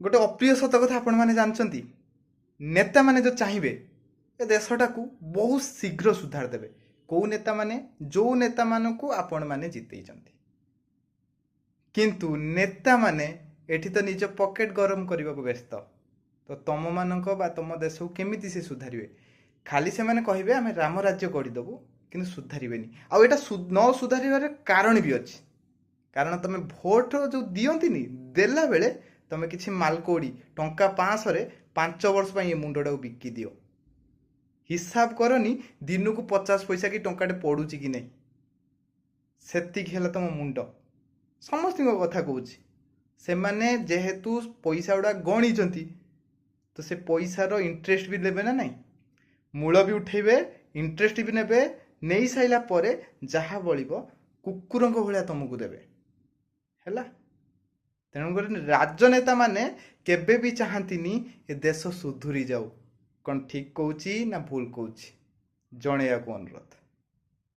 गोटे अप्रिय सत कथा आपण मैंने जानते नेता माने जो चाहिए ए देशटा को बहुत शीघ्र सुधार देवे। कौ नेता माने जो नेता मान को आपण मैंने जितई किंतु नेता माने एठी तो निज पॉकेट गरम करने को व्यस्त। तो तुम मान तुम देश को केमी से सुधारे खाली से मैंने कहे आम राम राज्य गढ़ीदेबू कि सुधारे आउ एटा न सुधार कारण भी अच्छे। कारण तुम भोट जो दियंती देला बेले तुम किसी मालकोड़ी टंका 500 रे 5 वर्ष ये मुंडटा बिकी दियो। हिसाब करनी दिन को 50 पैसा कि टंकाटे पड़ुची कि नहीं सेतिक है तुम मुंड। समस्त कथा कहूँ से मैंने जेहेतु पैसा गुड़ा गणी तो से पैसार इंटरेस्ट भी देवे ना नहीं मूल भी उठेबे इंटरेस्ट भी नेबे नहीं साइला परे जहाँ बलिबो कुकुरंक भलिया तुमको देवे हैला। तेणुकर राजनेता माने केबे भी चाहतीनी ए देश सुधुरी जाऊ। कौन ठीक कहूँ ना भूल कहूँ जणेया को अनुरोध।